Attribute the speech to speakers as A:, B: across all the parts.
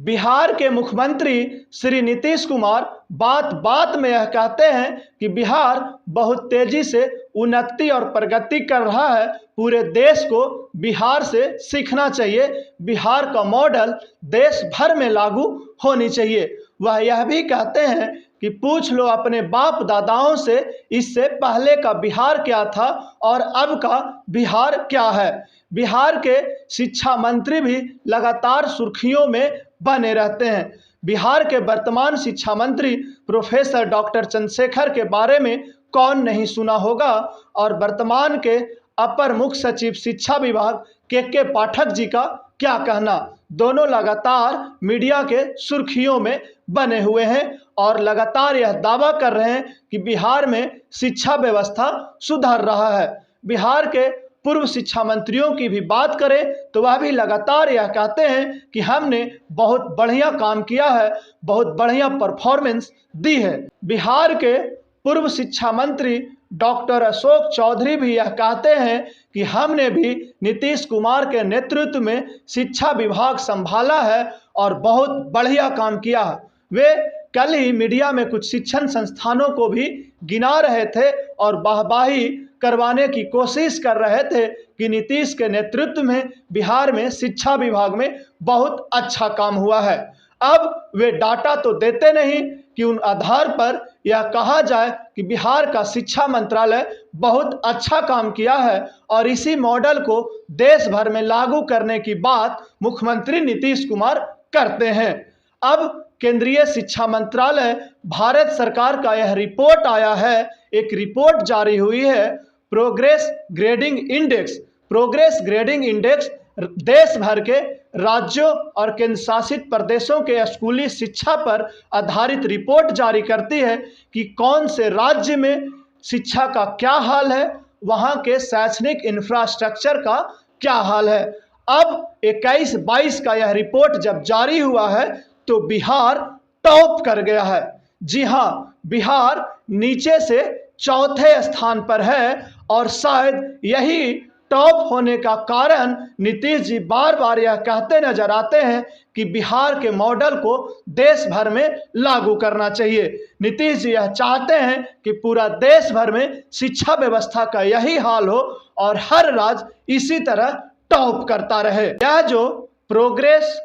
A: बिहार के मुख्यमंत्री श्री नीतीश कुमार बात बात में यह कहते हैं कि बिहार बहुत तेजी से उन्नति और प्रगति कर रहा है। पूरे देश को बिहार से सीखना चाहिए। बिहार का मॉडल देश भर में लागू होनी चाहिए। वह यह भी कहते हैं कि पूछ लो अपने बाप दादाओं से, इससे पहले का बिहार क्या था और अब का बिहार क्या है। बिहार के शिक्षा मंत्री भी लगातार सुर्खियों में बने रहते हैं। बिहार के वर्तमान शिक्षा मंत्री प्रोफेसर डॉक्टर चंद्रशेखर के बारे में कौन नहीं सुना होगा, और वर्तमान के अपर मुख्य सचिव शिक्षा विभाग के पाठक जी का क्या कहना। दोनों लगातार मीडिया के सुर्खियों में बने हुए हैं और लगातार यह दावा कर रहे हैं कि बिहार में शिक्षा व्यवस्था सुधर रहा है। बिहार के पूर्व शिक्षा मंत्रियों की भी बात करें तो वह भी लगातार यह कहते हैं कि हमने बहुत बढ़िया काम किया है, बहुत बढ़िया परफॉर्मेंस दी है। बिहार के पूर्व शिक्षा मंत्री डॉक्टर अशोक चौधरी भी यह कहते हैं कि हमने भी नीतीश कुमार के नेतृत्व में शिक्षा विभाग संभाला है और बहुत बढ़िया काम किया है। वे कल ही मीडिया में कुछ शिक्षण संस्थानों को भी गिना रहे थे और वाहवाही करवाने की कोशिश कर रहे थे कि नीतीश के नेतृत्व में बिहार में शिक्षा विभाग में बहुत अच्छा काम हुआ है। अब वे डाटा तो देते नहीं कि उन आधार पर यह कहा जाए कि बिहार का शिक्षा मंत्रालय बहुत अच्छा काम किया है और इसी मॉडल को देश भर में लागू करने की बात मुख्यमंत्री नीतीश कुमार करते हैं। अब केंद्रीय शिक्षा मंत्रालय भारत सरकार का यह रिपोर्ट आया है, एक रिपोर्ट जारी हुई है, progress grading index. Progress grading index देश भर के राज्यों और केंद्र शासित प्रदेशों के स्कूली शिक्षा पर आधारित रिपोर्ट जारी करती है कि कौन से राज्य में शिक्षा का क्या हाल है, वहाँ के शैक्षणिक इंफ्रास्ट्रक्चर का क्या हाल है। अब 21-22 का यह रिपोर्ट जब जारी हुआ है तो बिहार टॉप कर गया है। जी हाँ, बिहार नीचे से चौथे स्थान पर है और शायद यही टॉप होने का कारण नीतीश जी बार बार यह कहते नजर आते हैं कि बिहार के मॉडल को देश भर में लागू करना चाहिए। नीतीश जी यह चाहते हैं कि पूरा देश भर में शिक्षा व्यवस्था का यही हाल हो और हर राज्य इसी तरह टॉप करता रहे। यह जो प्रोग्रेस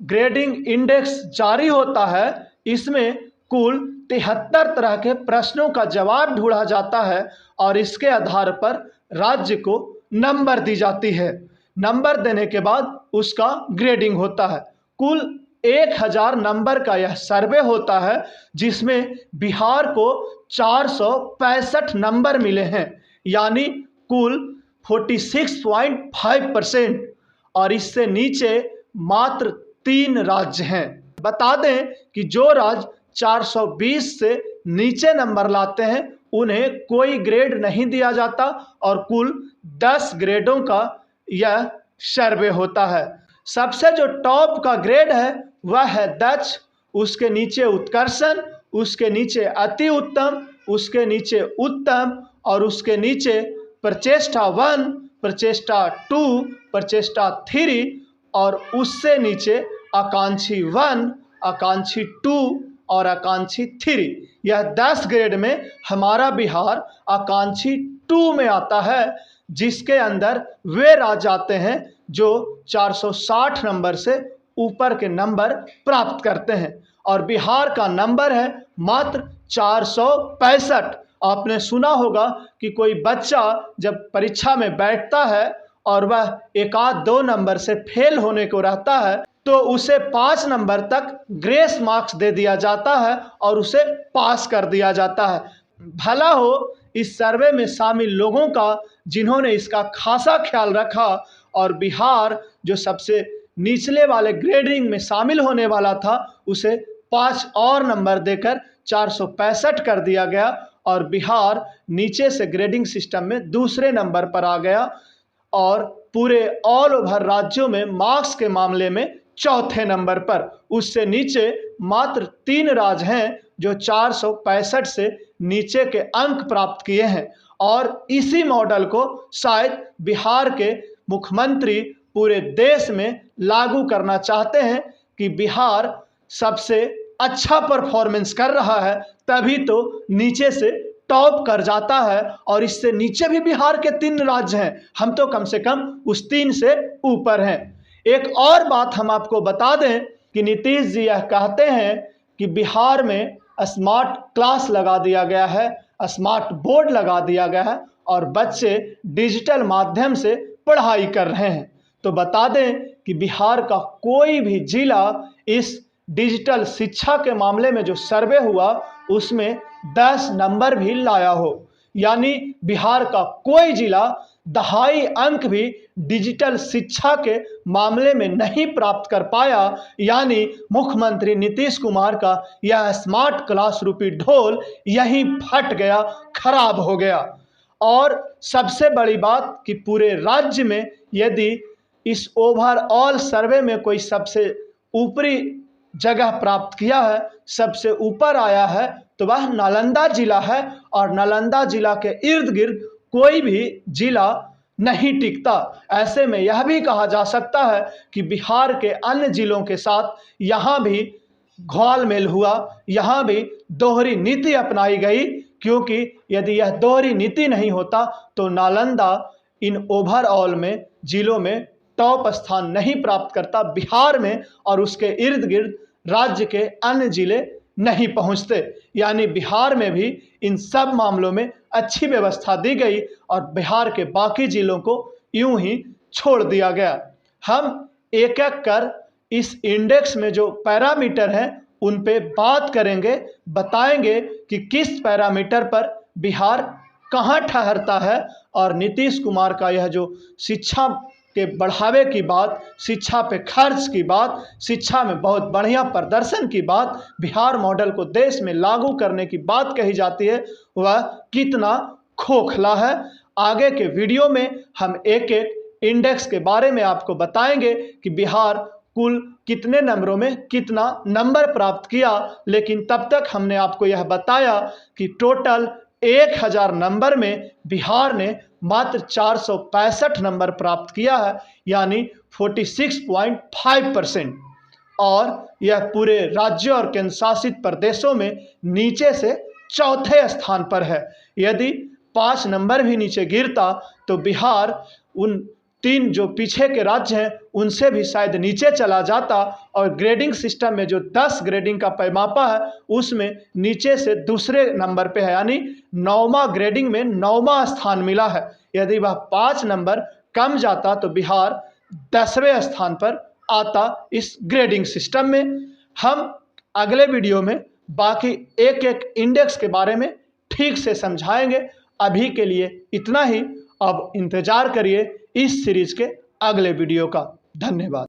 A: ग्रेडिंग इंडेक्स जारी होता है, इसमें कुल 73 तरह के प्रश्नों का जवाब ढूंढा जाता है और इसके आधार पर राज्य को नंबर दी जाती है। नंबर देने के बाद उसका ग्रेडिंग होता है। कुल 1000 नंबर का यह सर्वे होता है जिसमें बिहार को 465 नंबर मिले हैं, यानी कुल 46.5%, और इससे नीचे मात्र 3 राज्य हैं। बता दें कि जो राज्य 420 से नीचे नंबर लाते हैं उन्हें कोई ग्रेड नहीं दिया जाता और कुल 10 ग्रेडों का यह सर्वे होता है। सबसे जो टॉप का ग्रेड है वह है दक्ष, उसके नीचे उत्कर्षण, उसके नीचे अति उत्तम, उसके नीचे उत्तम और उसके नीचे प्रचेष्टा 1, प्रचेष्टा 2, प्रचेष्टा 3 और उससे नीचे आकांक्षी 1, आकांक्षी 2 और आकांक्षी 3। यह 10 ग्रेड में हमारा बिहार आकांक्षी 2 में आता है, जिसके अंदर वे राज्य आते हैं जो 460 नंबर से ऊपर के नंबर प्राप्त करते हैं और बिहार का नंबर है मात्र 465। आपने सुना होगा कि कोई बच्चा जब परीक्षा में बैठता है और वह 1-2 नंबर से फेल होने को रहता है तो उसे 5 नंबर तक ग्रेस मार्क्स दे दिया जाता है और उसे पास कर दिया जाता है। भला हो इस सर्वे में शामिल लोगों का जिन्होंने इसका खासा ख्याल रखा और बिहार जो सबसे निचले वाले ग्रेडिंग में शामिल होने वाला था उसे 5 और नंबर देकर 465 कर दिया गया और बिहार नीचे से ग्रेडिंग सिस्टम में दूसरे नंबर पर आ गया और पूरे ऑल ओवर राज्यों में मार्क्स के मामले में चौथे नंबर पर। उससे नीचे मात्र 3 राज्य हैं जो 465 से नीचे के अंक प्राप्त किए हैं और इसी मॉडल को शायद बिहार के मुख्यमंत्री पूरे देश में लागू करना चाहते हैं कि बिहार सबसे अच्छा परफॉर्मेंस कर रहा है, तभी तो नीचे से टॉप कर जाता है। और इससे नीचे भी बिहार के 3 राज्य हैं, हम तो कम से कम उस 3 से ऊपर हैं। एक और बात हम आपको बता दें कि नीतीश जी यह कहते हैं कि बिहार में स्मार्ट क्लास लगा दिया गया है, स्मार्ट बोर्ड लगा दिया गया है और बच्चे डिजिटल माध्यम से पढ़ाई कर रहे हैं। तो बता दें कि बिहार का कोई भी जिला इस डिजिटल शिक्षा के मामले में जो सर्वे हुआ उसमें 10 नंबर भी लाया हो, यानी बिहार का कोई जिला 2.5 अंक भी डिजिटल शिक्षा के मामले में नहीं प्राप्त कर पाया। यानी मुख्यमंत्री नीतीश कुमार का यह स्मार्ट क्लास रूपी ढोल यहीं फट गया, खराब हो गया। और सबसे बड़ी बात कि पूरे राज्य में यदि इस ओवरऑल सर्वे में कोई सबसे ऊपरी जगह प्राप्त किया है, सबसे ऊपर आया है, तो वह नालंदा जिला है। और नालंदा जिला के इर्द गिर्द कोई भी जिला नहीं टिकता। ऐसे में यह भी कहा जा सकता है कि बिहार के अन्य जिलों के साथ यहाँ भी घोलमेल हुआ, यहाँ भी दोहरी नीति अपनाई गई, क्योंकि यदि यह दोहरी नीति नहीं होता तो नालंदा इन ओवरऑल में जिलों में टॉप स्थान नहीं प्राप्त करता बिहार में, और उसके इर्द गिर्द राज्य के अन्य जिले नहीं पहुंचते। यानी बिहार में भी इन सब मामलों में अच्छी व्यवस्था दी गई और बिहार के बाकी जिलों को यूं ही छोड़ दिया गया। हम एक एक कर इस इंडेक्स में जो पैरामीटर हैं उन पे बात करेंगे, बताएंगे कि किस पैरामीटर पर बिहार कहाँ ठहरता है। और नीतीश कुमार का यह जो शिक्षा के बढ़ावे की बात, शिक्षा पे खर्च की बात, शिक्षा में बहुत बढ़िया प्रदर्शन की बात, बिहार मॉडल को देश में लागू करने की बात कही जाती है, वह कितना खोखला है। आगे के वीडियो में हम एक एक इंडेक्स के बारे में आपको बताएंगे कि बिहार कुल कितने नंबरों में कितना नंबर प्राप्त किया। लेकिन तब तक हमने आपको यह बताया कि टोटल 1000 नंबर में बिहार ने मात्र 465 नंबर प्राप्त किया है, यानी 46.5%। और यह पूरे राज्यों और केंद्र शासित प्रदेशों में नीचे से चौथे स्थान पर है। यदि 5 नंबर भी नीचे गिरता तो बिहार उन 3 जो पीछे के राज्य हैं उनसे भी शायद नीचे चला जाता। और ग्रेडिंग सिस्टम में जो 10 ग्रेडिंग का पैमापा है उसमें नीचे से दूसरे नंबर पे है, यानी 9वां ग्रेडिंग में 9वां स्थान मिला है। यदि वह 5 नंबर कम जाता तो बिहार 10वें स्थान पर आता इस ग्रेडिंग सिस्टम में। हम अगले वीडियो में बाकी एक एक इंडेक्स के बारे में ठीक से समझाएंगे। अभी के लिए इतना ही। अब इंतजार करिए इस सीरीज के अगले वीडियो का। धन्यवाद।